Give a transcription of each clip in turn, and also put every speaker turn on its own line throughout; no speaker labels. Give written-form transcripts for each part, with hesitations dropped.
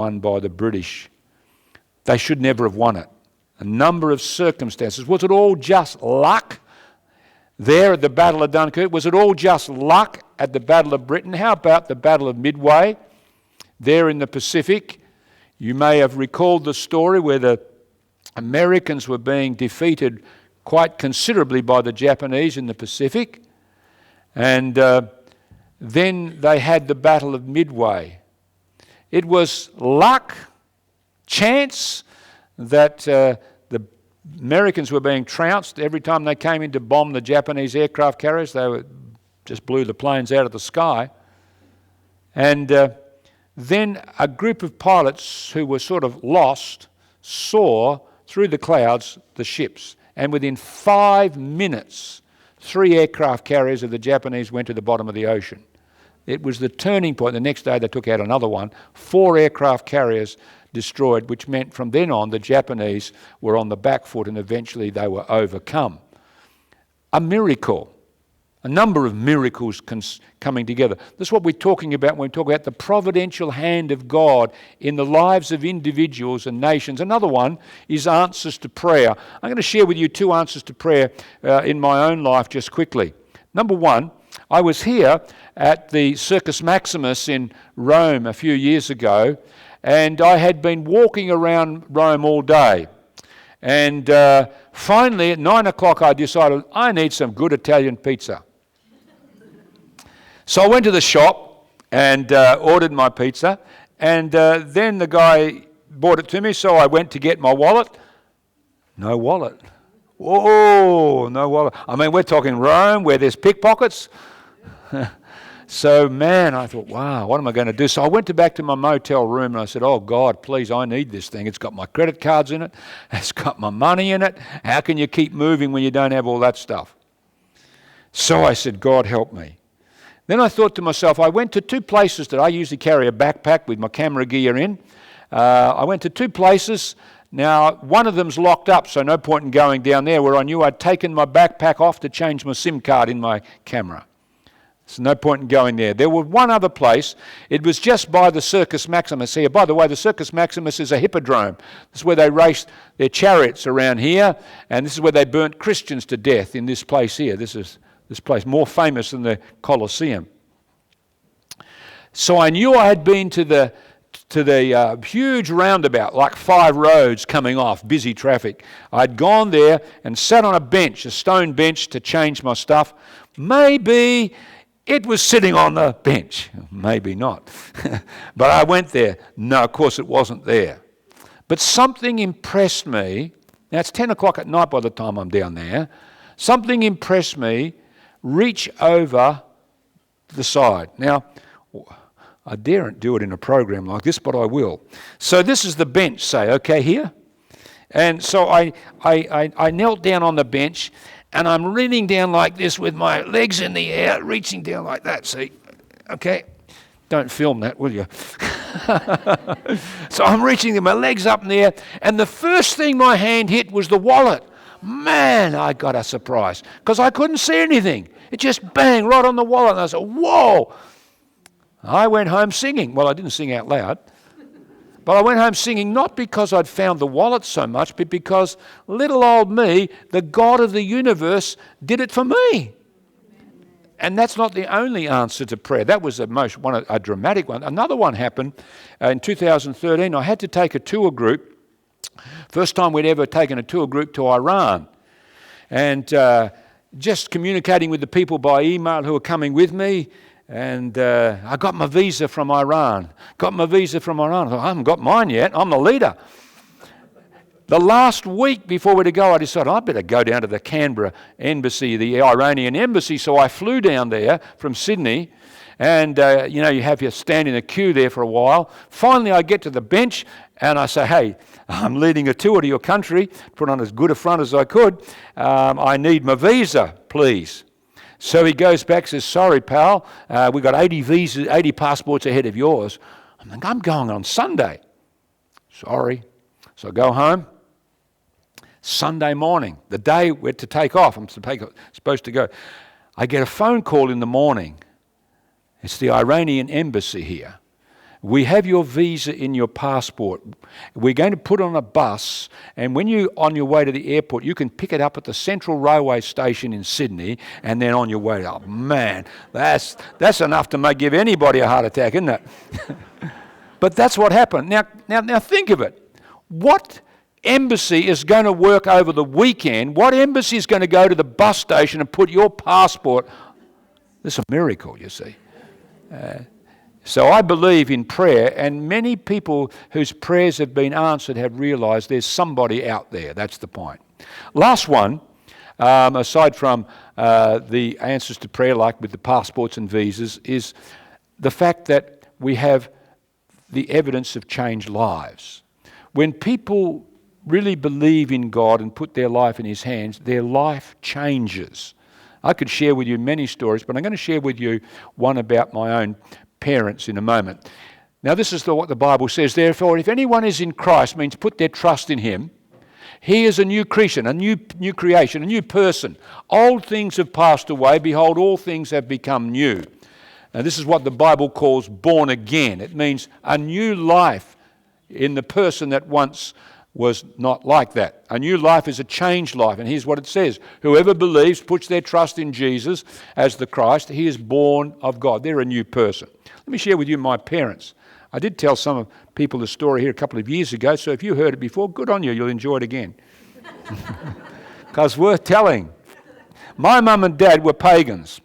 won by the British. They should never have won it. A number of circumstances. Was it all just luck there at the Battle of Dunkirk? Was it all just luck at the Battle of Britain? How about the Battle of Midway there in the Pacific? You may have recalled the story where the Americans were being defeated quite considerably by the Japanese in the Pacific. And then they had the Battle of Midway. It was luck, chance, that the Americans were being trounced every time they came in to bomb the Japanese aircraft carriers. They just blew the planes out of the sky. And then a group of pilots who were sort of lost saw through the clouds the ships. And within 5 minutes, 3 aircraft carriers of the Japanese went to the bottom of the ocean. It was the turning point. The next day they took out another one. 4 aircraft carriers destroyed, which meant from then on the Japanese were on the back foot and eventually they were overcome. A miracle. A number of miracles coming together. This is what we're talking about when we talk about the providential hand of God in the lives of individuals and nations. Another one is answers to prayer. I'm going to share with you 2 answers to prayer in my own life just quickly. Number one, I was here at the Circus Maximus in Rome a few years ago, and I had been walking around Rome all day. And finally at 9 o'clock I decided I need some good Italian pizza. So I went to the shop and ordered my pizza, and then the guy brought it to me, so I went to get my wallet. No wallet. Whoa, no wallet. I mean, we're talking Rome where there's pickpockets. So, man, I thought, wow, what am I going to do? So I went back to my motel room and I said, oh, God, please, I need this thing. It's got my credit cards in it. It's got my money in it. How can you keep moving when you don't have all that stuff? So I said, God, help me. Then I thought to myself, I went to 2 places that I usually carry a backpack with my camera gear in. I went to 2 places. Now, one of them's locked up, so no point in going down there, where I knew I'd taken my backpack off to change my SIM card in my camera. So no point in going there. There was one other place. It was just by the Circus Maximus here. By the way, the Circus Maximus is a hippodrome. This is where they raced their chariots around here, and this is where they burnt Christians to death in this place here. This place, more famous than the Colosseum. So I knew I had been to the huge roundabout, like 5 roads coming off, busy traffic. I'd gone there and sat on a bench, a stone bench, to change my stuff. Maybe it was sitting on the bench. Maybe not. But I went there. No, of course it wasn't there. But something impressed me. Now it's 10 o'clock at night by the time I'm down there. Something impressed me. Reach over the side. Now, I daren't do it in a program like this, but I will. So this is the bench, say, okay, here. And so I knelt down on the bench, and I'm leaning down like this with my legs in the air, reaching down like that, see? Okay? Don't film that, will you? So I'm reaching my legs up in the air, and the first thing my hand hit was the wallet. Man, I got a surprise, because I couldn't see anything. It just banged right on the wallet, and I said, whoa! I went home singing. Well, I didn't sing out loud, but I went home singing not because I'd found the wallet so much, but because little old me, the God of the universe, did it for me. And that's not the only answer to prayer. That was a dramatic one. Another one happened in 2013. I had to take a tour group. First time we'd ever taken a tour group to Iran. And just communicating with the people by email who were coming with me. And I got my visa from Iran. I thought, I haven't got mine yet. I'm the leader. The last week before we were to go, I decided I better go down to the Canberra embassy, the Iranian embassy. So I flew down there from Sydney. And, you have you stand in a queue there for a while. Finally, I get to the bench and I say, hey, I'm leading a tour to your country. Put on as good a front as I could. I need my visa, please. So he goes back and says, sorry, pal, we've got 80 passports ahead of yours. I'm going on Sunday. Sorry. So I go home. Sunday morning, the day we're to take off, I'm supposed to go. I get a phone call in the morning. It's the Iranian embassy here. We have your visa in your passport. We're going to put on a bus, and when you're on your way to the airport, you can pick it up at the Central Railway Station in Sydney, and then on your way. Oh man, that's enough to give anybody a heart attack, isn't it? But that's what happened. Now think of it. What embassy is going to work over the weekend? What embassy is going to go to the bus station and put your passport? This is a miracle, you see. So I believe in prayer, and many people whose prayers have been answered have realised there's somebody out there. That's the point. Last one, aside from the answers to prayer, like with the passports and visas, is the fact that we have the evidence of changed lives. When people really believe in God and put their life in His hands, their life changes. I could share with you many stories, but I'm going to share with you one about my own parents in a moment. Now, this is what the Bible says. Therefore, if anyone is in Christ, means put their trust in Him, he is a new creation, a new creation, a new person. Old things have passed away. Behold, all things have become new. Now, this is what the Bible calls born again. It means a new life in the person that once was not like that. A new life is a changed life. And here's what it says. Whoever believes, puts their trust in Jesus as the Christ, he is born of God. They're a new person. Let me share with you my parents. I did tell some people the story here a couple of years ago, so if you heard it before, good on you. You'll enjoy it again. Because worth telling. My mum and dad were pagans,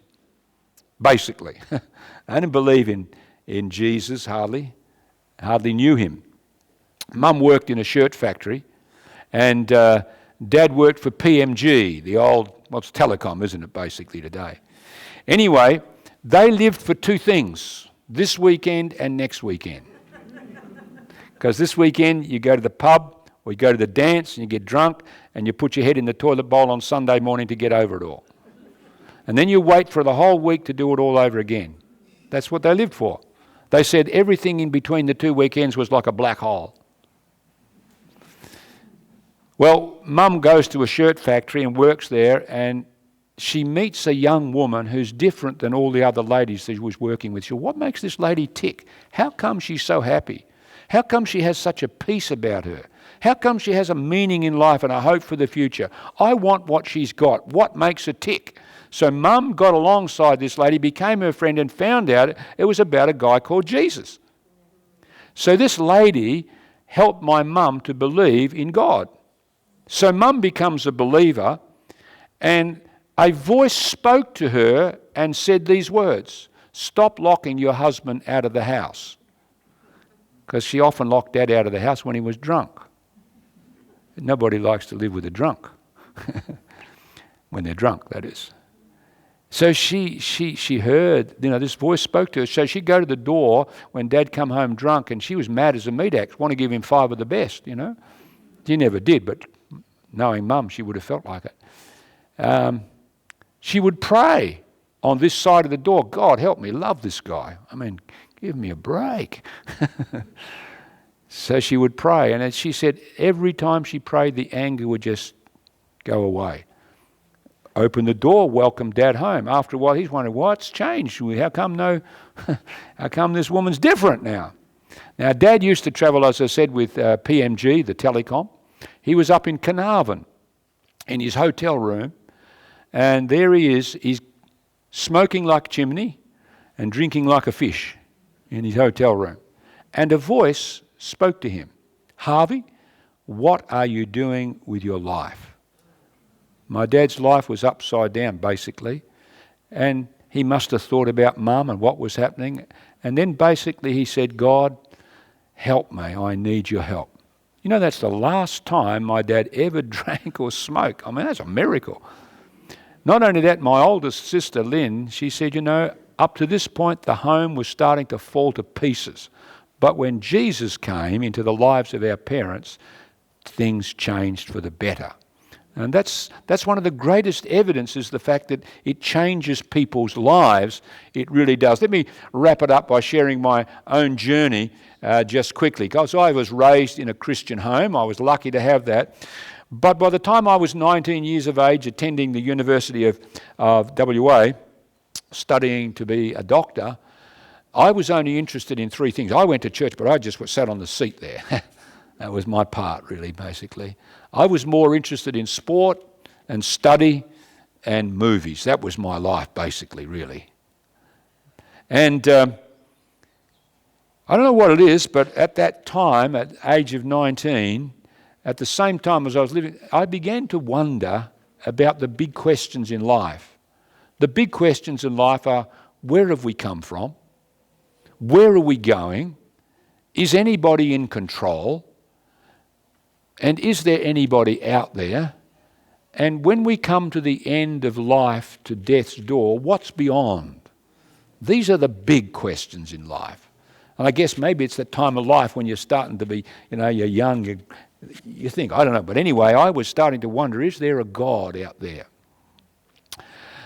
basically. They didn't believe in Jesus, hardly knew Him. Mum worked in a shirt factory, and Dad worked for PMG, the old, it's telecom, isn't it, basically, today. Anyway, they lived for two things, this weekend and next weekend. Because this weekend, you go to the pub, or you go to the dance, and you get drunk, and you put your head in the toilet bowl on Sunday morning to get over it all. And then you wait for the whole week to do it all over again. That's what they lived for. They said everything in between the two weekends was like a black hole. Well, Mum goes to a shirt factory and works there, and she meets a young woman who's different than all the other ladies that she was working with. She said, what makes this lady tick? How come she's so happy? How come she has such a peace about her? How come she has a meaning in life and a hope for the future? I want what she's got. What makes her tick? So Mum got alongside this lady, became her friend, and found out it was about a guy called Jesus. So this lady helped my mum to believe in God. So Mum becomes a believer, and a voice spoke to her and said these words, stop locking your husband out of the house. Because she often locked Dad out of the house when he was drunk. Nobody likes to live with a drunk. When they're drunk, that is. So she heard, this voice spoke to her. So she'd go to the door when Dad come home drunk, and she was mad as a meat axe, want to give him 5 of the best, She never did, but knowing Mum, she would have felt like it. She would pray on this side of the door, God, help me, love this guy. Give me a break. So she would pray, and as she said, every time she prayed, the anger would just go away. Open the door, welcome Dad home. After a while, he's wondering, what's changed? How come this woman's different now? Now, Dad used to travel, as I said, with PMG, the telecom. He was up in Carnarvon in his hotel room, and there he is. He's smoking like a chimney and drinking like a fish in his hotel room. And a voice spoke to him, Harvey, what are you doing with your life? My dad's life was upside down, basically, and he must have thought about Mum and what was happening. And then basically he said, God, help me, I need your help. That's the last time my dad ever drank or smoked. That's a miracle. Not only that, my oldest sister, Lynn, she said, up to this point, the home was starting to fall to pieces. But when Jesus came into the lives of our parents, things changed for the better. And that's one of the greatest evidences, the fact that it changes people's lives. It really does. Let me wrap it up by sharing my own journey just quickly. Because I was raised in a Christian home. I was lucky to have that. But by the time I was 19 years of age, attending the University of WA, studying to be a doctor, I was only interested in three things. I went to church, but I just sat on the seat there. That was my part, really, basically. I was more interested in sport and study and movies. That was my life, basically, really. And I don't know what it is, but at that time, at the age of 19, at the same time as I was living, I began to wonder about the big questions in life. The big questions in life are, where have we come from? Where are we going? Is anybody in control? And is there anybody out there? And when we come to the end of life, to death's door, what's beyond? These are the big questions in life. And I guess maybe it's that time of life when you're starting to be, you're young, you think, I don't know. But anyway, I was starting to wonder, is there a God out there?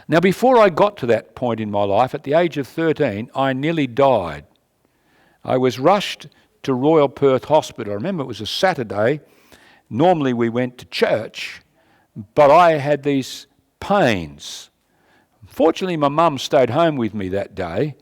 Now, before I got to that point in my life, at the age of 13, I nearly died. I was rushed to Royal Perth Hospital. I remember it was a Saturday. Normally we went to church, but I had these pains. Fortunately, my mum stayed home with me that day,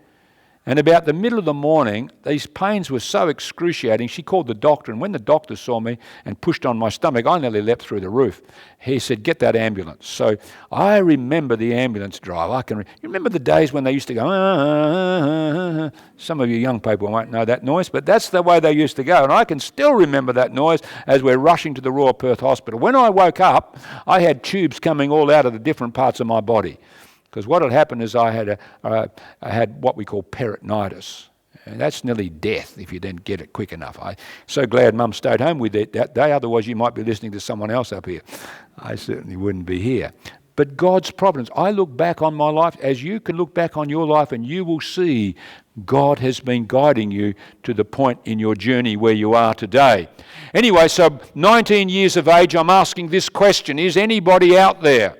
and about the middle of the morning, these pains were so excruciating, she called the doctor, and when the doctor saw me and pushed on my stomach, I nearly leapt through the roof. He said, get that ambulance. So I remember the ambulance driver. You remember the days when they used to go, some of you young people won't know that noise, but that's the way they used to go, and I can still remember that noise as we're rushing to the Royal Perth Hospital. When I woke up, I had tubes coming all out of the different parts of my body. Because what had happened is I had what we call peritonitis. And that's nearly death if you didn't get it quick enough. I'm so glad Mum stayed home with it that day, otherwise you might be listening to someone else up here. I certainly wouldn't be here. But God's providence. I look back on my life as you can look back on your life, and you will see God has been guiding you to the point in your journey where you are today. Anyway, so 19 years of age, I'm asking this question, is anybody out there?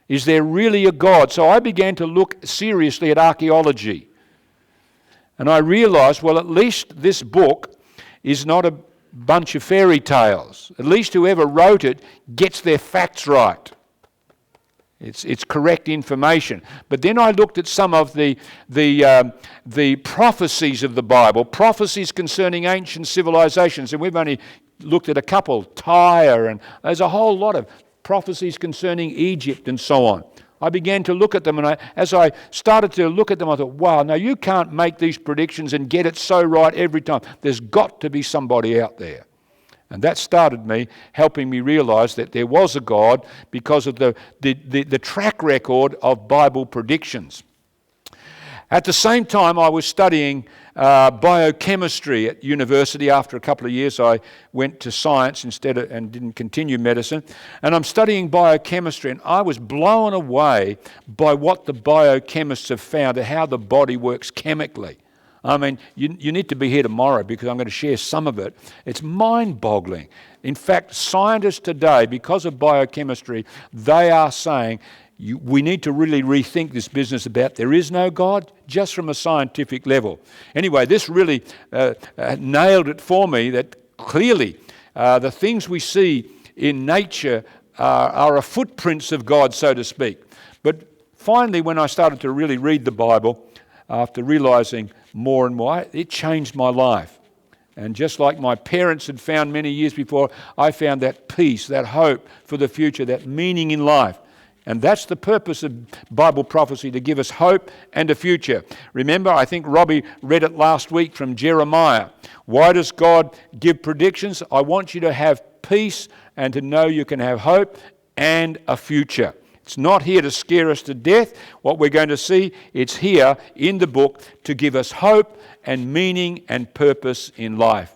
Is there really a God? So I began to look seriously at archaeology. And I realised, well, at least this book is not a bunch of fairy tales. At least whoever wrote it gets their facts right. It's correct information. But then I looked at some of the prophecies of the Bible, prophecies concerning ancient civilizations, and we've only looked at a couple, Tyre, and there's a whole lot of prophecies concerning Egypt and so on. I began to look at them, and as I started to look at them, I thought, wow, now you can't make these predictions and get it so right every time. There's got to be somebody out there. And that started me, helping me realise that there was a God because of the track record of Bible predictions. At the same time, I was studying biochemistry at university. After a couple of years, I went to science and didn't continue medicine. And I'm studying biochemistry, and I was blown away by what the biochemists have found and how the body works chemically. I mean, you need to be here tomorrow because I'm going to share some of it. It's mind-boggling. In fact, scientists today, because of biochemistry, they are saying we need to really rethink this business about there is no God, just from a scientific level. Anyway, this really nailed it for me that clearly the things we see in nature are a footprints of God, so to speak. But finally, when I started to really read the Bible, after realising more and more, it changed my life. And just like my parents had found many years before, I found that peace, that hope for the future, that meaning in life. And that's the purpose of Bible prophecy, to give us hope and a future. Remember, I think Robbie read it last week from Jeremiah. Why does God give predictions? I want you to have peace and to know you can have hope and a future. It's not here to scare us to death. What we're going to see, it's here in the book to give us hope and meaning and purpose in life.